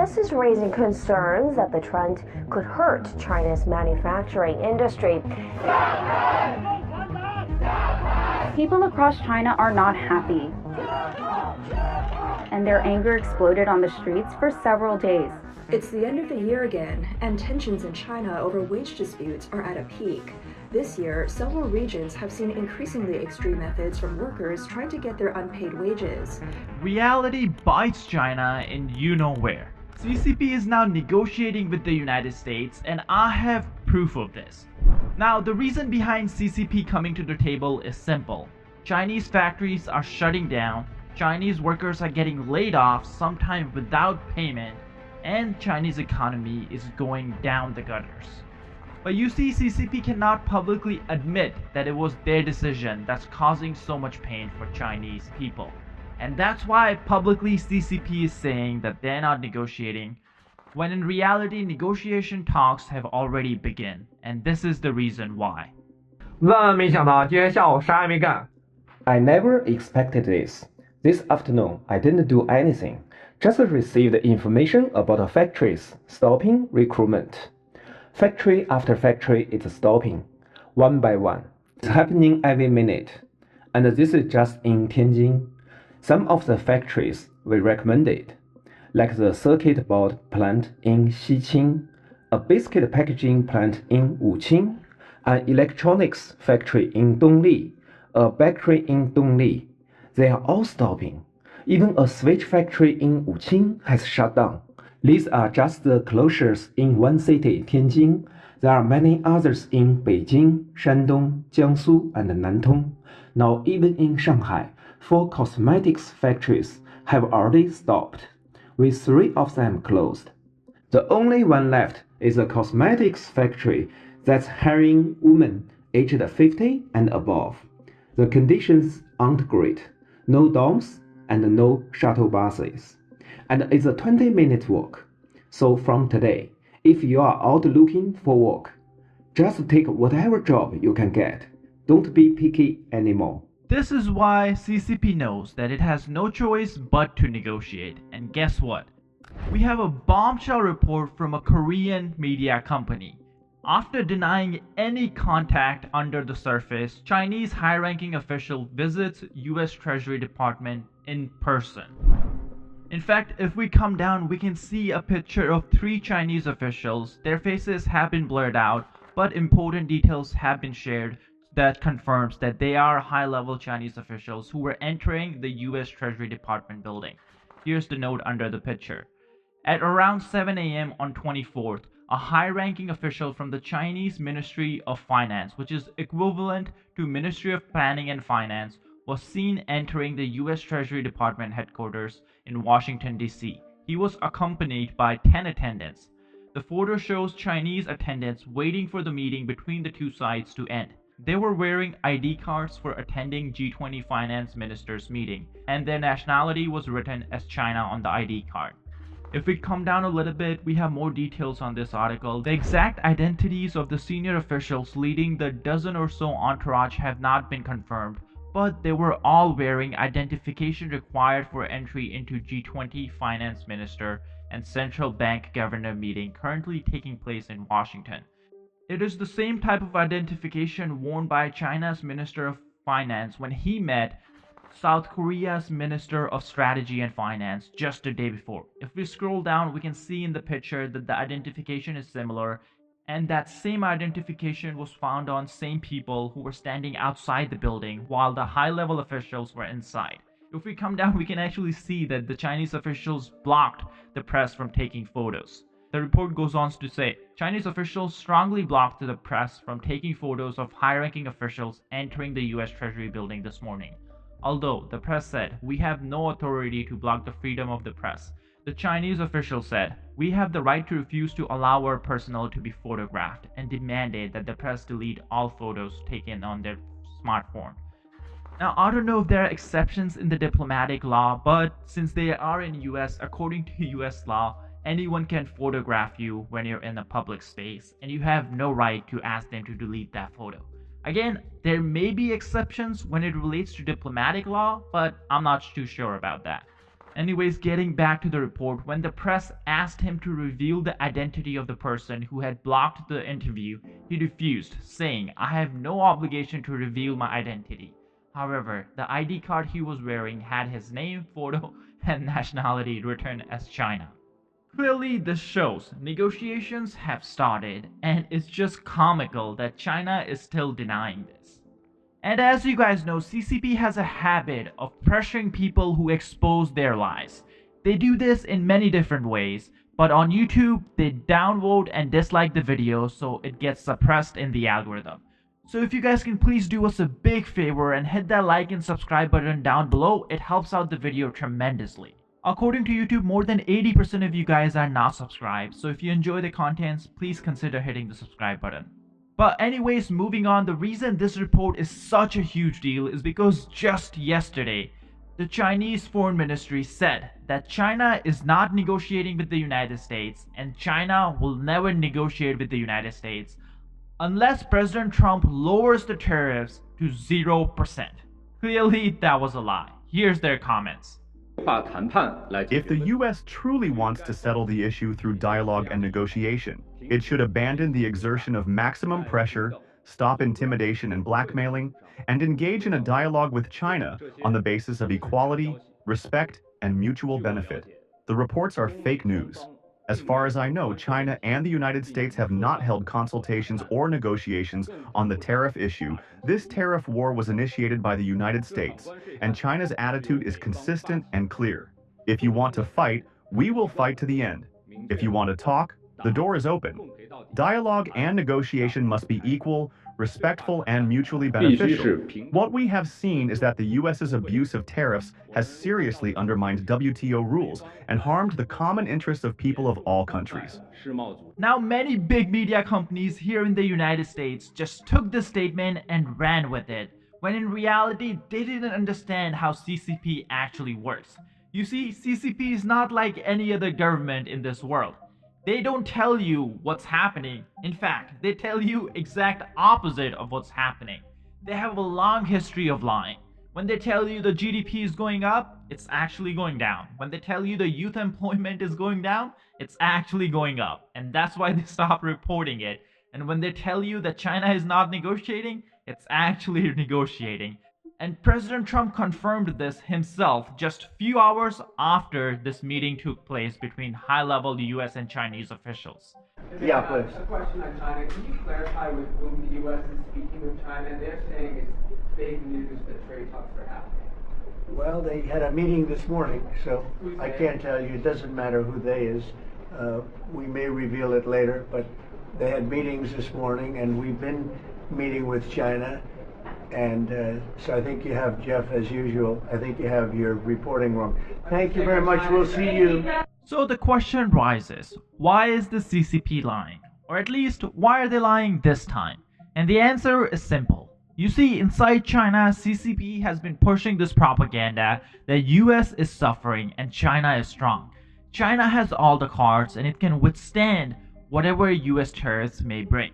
This is raising concerns that the trend could hurt China's manufacturing industry. People across China are not happy, and their anger exploded on the streets for several days. It's the end of the year again, and tensions in China over wage disputes are at a peak. This year, several regions have seen increasingly extreme methods from workers trying to get their unpaid wages. Reality bites China in you-know-where. CCP is now negotiating with the United States, and I have proof of this. Now, the reason behind CCP coming to the table is simple. Chinese factories are shutting down, Chinese workers are getting laid off, sometimes without payment, and Chinese economy is going down the gutters. But you see, CCP cannot publicly admit that it was their decision that's causing so much pain for Chinese people. And that's why publicly CCP is saying that they're not negotiating, when in reality negotiation talks have already begun, and this is the reason why. 万没想到今天下午啥也没干。 I never expected this. This afternoon, I didn't do anything. Just received information about factories stopping recruitment. Factory after factory is stopping, one by one. It's happening every minute. And this is just in Tianjin. Some of the factories we recommended, like the circuit board plant in Xiqing, a biscuit packaging plant in Wuqing, an electronics factory in Dongli, a bakery in Dongli. They are all stopping. Even a switch factory in Wuqing has shut down. These are just the closures in one city, Tianjin. There are many others in Beijing, Shandong, Jiangsu, and Nantong. Now even in Shanghai, 4 cosmetics factories have already stopped, with 3 of them closed. The only one left is a cosmetics factory that's hiring women aged 50 and above. The conditions aren't great. No dorms and no shuttle buses. And it's a 20-minute walk. So from today, if you are out looking for work, just take whatever job you can get. Don't be picky anymore. This is why CCP knows that it has no choice but to negotiate. And guess what? We have a bombshell report from a Korean media company. After denying any contact under the surface, Chinese high-ranking official visits US Treasury Department in person. In fact, if we come down, we can see a picture of 3 Chinese officials. Their faces have been blurred out, but important details have been shared that confirms that they are high-level Chinese officials who were entering the US Treasury Department building. Here's the note under the picture. At around 7 a.m. on 24th, a high-ranking official from the Chinese Ministry of Finance, which is equivalent to Ministry of Planning and Finance, was seen entering the US Treasury Department headquarters in Washington, D.C. He was accompanied by 10 attendants. The photo shows Chinese attendants waiting for the meeting between the two sides to end. They were wearing ID cards for attending G20 finance ministers meeting, and their nationality was written as China on the ID card. If we come down a little bit, we have more details on this article. The exact identities of the senior officials leading the dozen or so entourage have not been confirmed, but they were all wearing identification required for entry into G20 finance minister and central bank governor meeting currently taking place in Washington. It is the same type of identification worn by China's Minister of Finance when he met South Korea's Minister of Strategy and Finance just the day before. If we scroll down, we can see in the picture that the identification is similar, and that same identification was found on same people who were standing outside the building while the high-level officials were inside. If we come down, we can actually see that the Chinese officials blocked the press from taking photos. The report goes on to say, Chinese officials strongly blocked the press from taking photos of high-ranking officials entering the US Treasury building this morning. Although the press said, "We have no authority to block the freedom of the press," the Chinese official said, "We have the right to refuse to allow our personnel to be photographed," and demanded that the press delete all photos taken on their smartphone. Now, I don't know if there are exceptions in the diplomatic law, but since they are in US, according to US law, anyone can photograph you when you're in a public space, and you have no right to ask them to delete that photo. Again, there may be exceptions when it relates to diplomatic law, but I'm not too sure about that. Anyways, getting back to the report, when the press asked him to reveal the identity of the person who had blocked the interview, he refused, saying, "I have no obligation to reveal my identity." However, the ID card he was wearing had his name, photo, and nationality written as China. Clearly, this shows negotiations have started, and it's just comical that China is still denying this. And as you guys know, CCP has a habit of pressuring people who expose their lies. They do this in many different ways, but on YouTube, they downvote and dislike the video so it gets suppressed in the algorithm. So if you guys can please do us a big favor and hit that like and subscribe button down below, it helps out the video tremendously. According to YouTube, more than 80% of you guys are not subscribed, so if you enjoy the contents, please consider hitting the subscribe button. But anyways, moving on, the reason this report is such a huge deal is because just yesterday, the Chinese Foreign Ministry said that China is not negotiating with the United States and China will never negotiate with the United States unless President Trump lowers the tariffs to 0%. Clearly, that was a lie. Here's their comments. If the U.S. truly wants to settle the issue through dialogue and negotiation, it should abandon the exertion of maximum pressure, stop intimidation and blackmailing, and engage in a dialogue with China on the basis of equality, respect, and mutual benefit. The reports are fake news. As far as I know, China and the United States have not held consultations or negotiations on the tariff issue. This tariff war was initiated by the United States, and China's attitude is consistent and clear. If you want to fight, we will fight to the end. If you want to talk, the door is open. Dialogue and negotiation must be equal, respectful, and mutually beneficial. What we have seen is that the U.S.'s abuse of tariffs has seriously undermined WTO rules and harmed the common interests of people of all countries. Now, many big media companies here in the United States just took this statement and ran with it, when in reality, they didn't understand how CCP actually works. You see, CCP is not like any other government in this world. They don't tell you what's happening. In fact, they tell you exact opposite of what's happening. They have a long history of lying. When they tell you the GDP is going up, it's actually going down. When they tell you the youth employment is going down, it's actually going up. And that's why they stop reporting it. And when they tell you that China is not negotiating, it's actually negotiating. And President Trump confirmed this himself just a few hours after this meeting took place between high-level US and Chinese officials. Yeah, please. A question on China. Can you clarify with whom the U.S. is speaking with China? They're saying it's fake news that trade talks are happening. Well, they had a meeting this morning, so I can't tell you. It doesn't matter who they is. We may reveal it later, but they had meetings this morning, and we've been meeting with China. And so I think you have, Jeff, as usual, I think you have your reporting wrong. Thank you very much. We'll see you. So the question rises, why is the CCP lying? Or at least, why are they lying this time? And the answer is simple. You see, inside China, CCP has been pushing this propaganda that US is suffering and China is strong. China has all the cards and it can withstand whatever US tariffs may bring.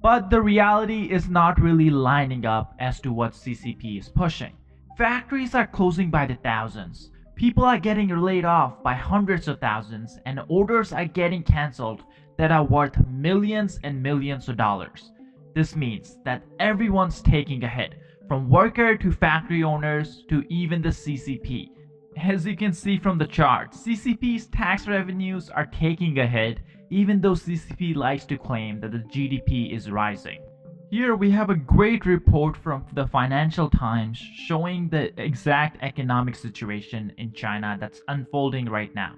But the reality is not really lining up as to what CCP is pushing. Factories are closing by the thousands. People are getting laid off by hundreds of thousands, and orders are getting cancelled that are worth millions and millions of dollars. This means that everyone's taking a hit, from worker to factory owners to even the CCP. As you can see from the chart, CCP's tax revenues are taking a hit, even though CCP likes to claim that the GDP is rising. Here we have a great report from the Financial Times showing the exact economic situation in China that's unfolding right now.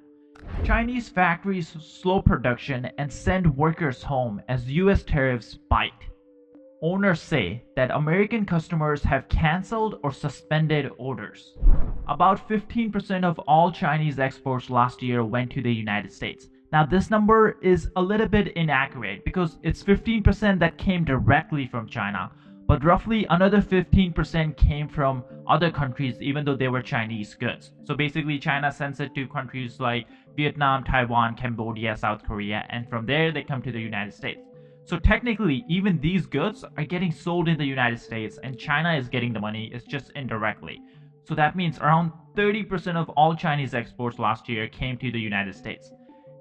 Chinese factories slow production and send workers home as US tariffs bite. Owners say that American customers have cancelled or suspended orders. About 15% of all Chinese exports last year went to the United States. Now this number is a little bit inaccurate because it's 15% that came directly from China, but roughly another 15% came from other countries even though they were Chinese goods. So basically China sends it to countries like Vietnam, Taiwan, Cambodia, South Korea, and from there they come to the United States. So technically even these goods are getting sold in the United States and China is getting the money, it's just indirectly. So that means around 30% of all Chinese exports last year came to the United States.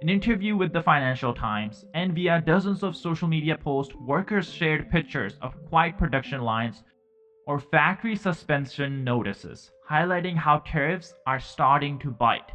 In an interview with the Financial Times and via dozens of social media posts, workers shared pictures of quiet production lines or factory suspension notices, highlighting how tariffs are starting to bite.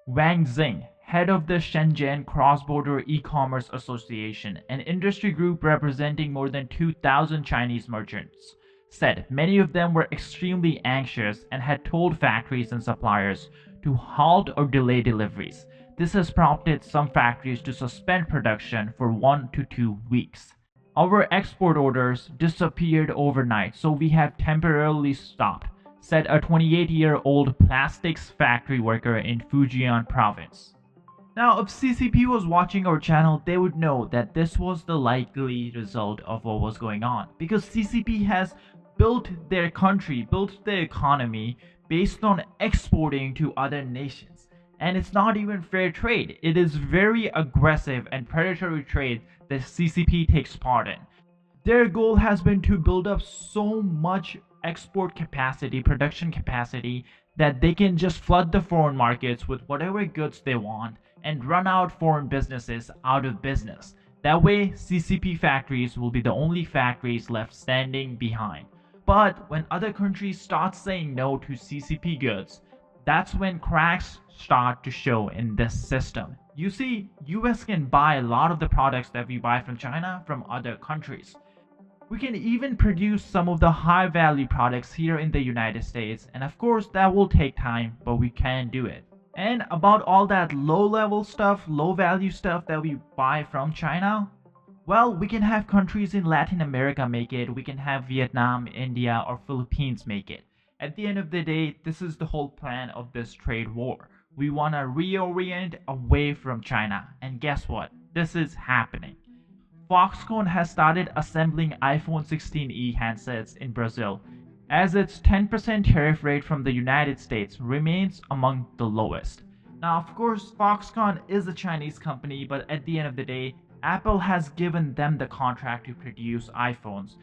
Wang Xing, head of the Shenzhen Cross-Border E-Commerce Association, an industry group representing more than 2,000 Chinese merchants, said many of them were extremely anxious and had told factories and suppliers to halt or delay deliveries. This has prompted some factories to suspend production for 1 to 2 weeks. Our export orders disappeared overnight, so we have temporarily stopped, said a 28-year-old plastics factory worker in Fujian province. Now, if CCP was watching our channel, they would know that this was the likely result of what was going on, because CCP has built their country, built their economy based on exporting to other nations. And it's not even fair trade. It is very aggressive and predatory trade that CCP takes part in. Their goal has been to build up so much export capacity, production capacity, that they can just flood the foreign markets with whatever goods they want and run out foreign businesses out of business. That way, CCP factories will be the only factories left standing behind. But when other countries start saying no to CCP goods, that's when cracks start to show in this system. You see, US can buy a lot of the products that we buy from China from other countries. We can even produce some of the high value products here in the United States, and of course that will take time, but we can do it. And about all that low level stuff, low value stuff that we buy from China, well, we can have countries in Latin America make it, we can have Vietnam, India, or Philippines make it. At the end of the day, this is the whole plan of this trade war. We want to reorient away from China, and guess what? This is happening. Foxconn has started assembling iPhone 16e handsets in Brazil, as its 10% tariff rate from the United States remains among the lowest. Now, of course, Foxconn is a Chinese company, but at the end of the day, Apple has given them the contract to produce iPhones.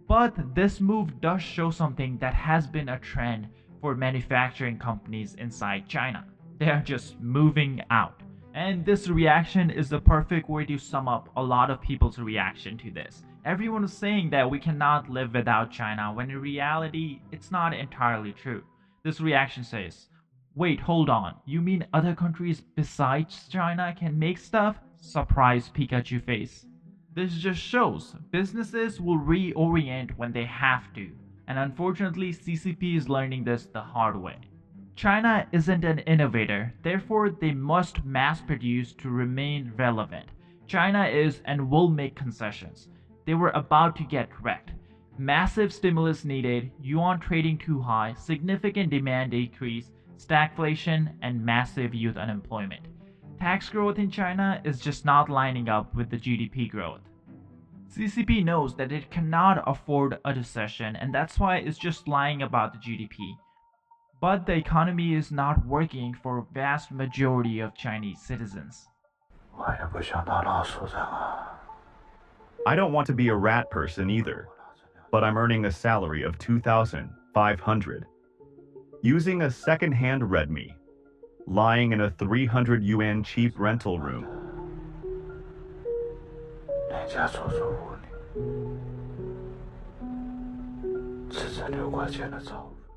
But this move does show something that has been a trend for manufacturing companies inside China. They are just moving out. And this reaction is the perfect way to sum up a lot of people's reaction to this. Everyone is saying that we cannot live without China, when in reality, it's not entirely true. This reaction says, wait, hold on, you mean other countries besides China can make stuff? Surprise Pikachu face. This just shows businesses will reorient when they have to, and unfortunately CCP is learning this the hard way. China isn't an innovator, therefore they must mass produce to remain relevant. China is and will make concessions. They were about to get wrecked. Massive stimulus needed, yuan trading too high, significant demand decrease, stagflation, and massive youth unemployment. Tax growth in China is just not lining up with the GDP growth. CCP knows that it cannot afford a recession, and that's why it's just lying about the GDP. But the economy is not working for a vast majority of Chinese citizens. I don't want to be a rat person either, but I'm earning a salary of 2,500. Using a second-hand Redmi, lying in a 300 yuan cheap rental room.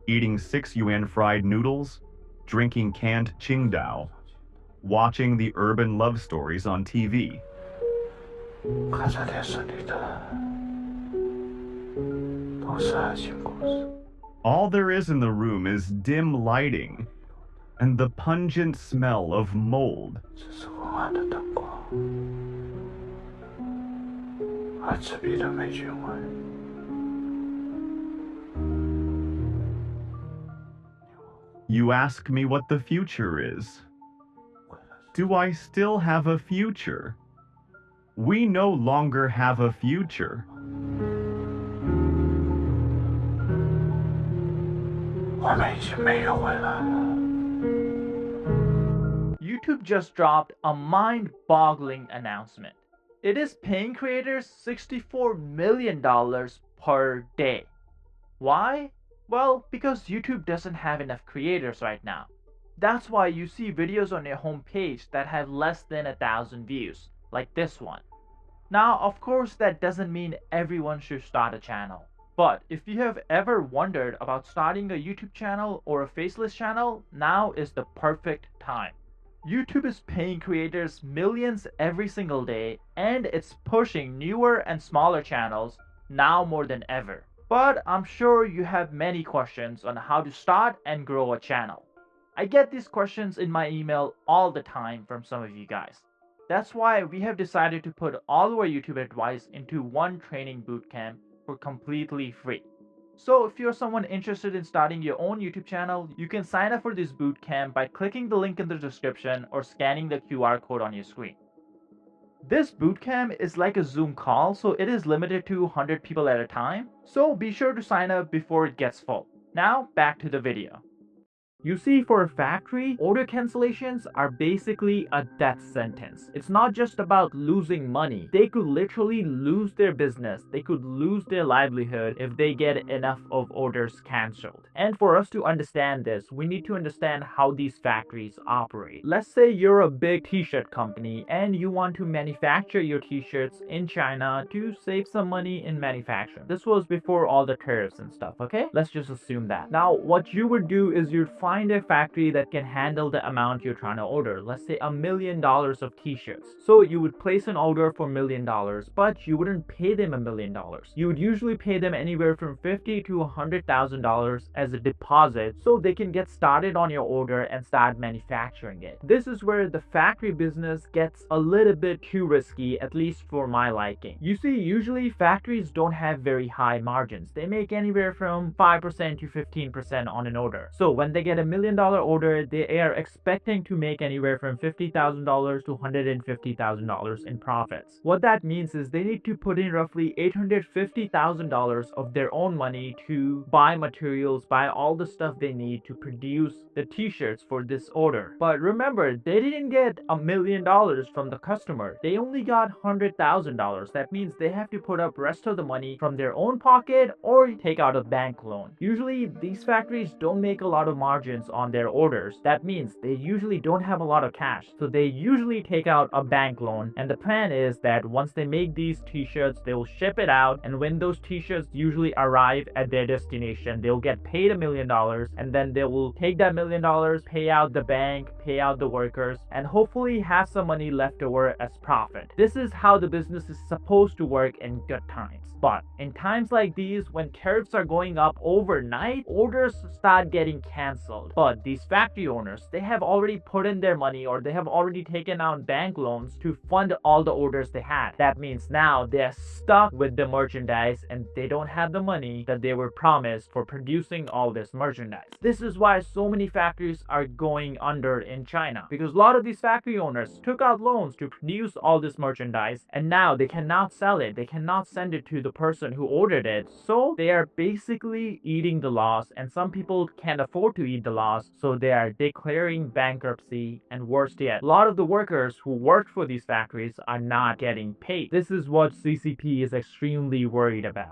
Eating 6 yuan fried noodles, drinking canned Qingdao, watching the urban love stories on TV. All there is in the room is dim lighting and the pungent smell of mold. You ask me what the future is. Do I still have a future? We no longer have a future. YouTube just dropped a mind-boggling announcement. It is paying creators $64 million per day. Why? Well, because YouTube doesn't have enough creators right now. That's why you see videos on your homepage that have less than 1,000 views, like this one. Now, of course, that doesn't mean everyone should start a channel. But if you have ever wondered about starting a YouTube channel or a faceless channel, now is the perfect time. YouTube is paying creators millions every single day, and it's pushing newer and smaller channels now more than ever. But I'm sure you have many questions on how to start and grow a channel. I get these questions in my email all the time from some of you guys. That's why we have decided to put all our YouTube advice into one training bootcamp for completely free. So if you're someone interested in starting your own YouTube channel, you can sign up for this bootcamp by clicking the link in the description or scanning the QR code on your screen. This bootcamp is like a Zoom call, so it is limited to 100 people at a time. So be sure to sign up before it gets full. Now back to the video. You see, for a factory, order cancellations are basically a death sentence. It's not just about losing money. They could literally lose their business. They could lose their livelihood if they get enough of orders canceled. And for us to understand this, we need to understand how these factories operate. Let's say you're a big t-shirt company and you want to manufacture your t-shirts in China to save some money in manufacturing. This was before all the tariffs and stuff, okay? Let's just assume that. Now, what you would do is you'd find a factory that can handle the amount you're trying to order. Let's say $1 million of t-shirts. So you would place an order for $1 million, but you wouldn't pay them $1 million. You would usually pay them anywhere from $50,000 to $100,000 as a deposit so they can get started on your order and start manufacturing it. This is where the factory business gets a little bit too risky, at least for my liking. You see, usually factories don't have very high margins. They make anywhere from 5% to 15% on an order. So when they get $1 million order, they are expecting to make anywhere from $50,000 to $150,000 in profits. What that means is they need to put in roughly $850,000 of their own money to buy materials, buy all the stuff they need to produce the t-shirts for this order. But remember, they didn't get $1 million from the customer. They only got $100,000. That means they have to put up rest of the money from their own pocket or take out a bank loan. Usually, these factories don't make a lot of margin on their orders. That means they usually don't have a lot of cash, so they usually take out a bank loan, and the plan is that once they make these t-shirts, they will ship it out, and when those t-shirts usually arrive at their destination, they'll get paid $1 million, and then they will take that $1 million, pay out the bank, pay out the workers, and hopefully have some money left over as profit. This is how the business is supposed to work in good times. But in times like these, when tariffs are going up overnight, orders start getting canceled. But these factory owners, they have already put in their money or they have already taken out bank loans to fund all the orders they had. That means now they're stuck with the merchandise and they don't have the money that they were promised for producing all this merchandise. This is why so many factories are going under in China, because a lot of these factory owners took out loans to produce all this merchandise and now they cannot sell it. They cannot send it to the person who ordered it. So they are basically eating the loss, and some people can't afford to eat the loss, so they are declaring bankruptcy, and worse yet, a lot of the workers who worked for these factories are not getting paid. This is what CCP is extremely worried about.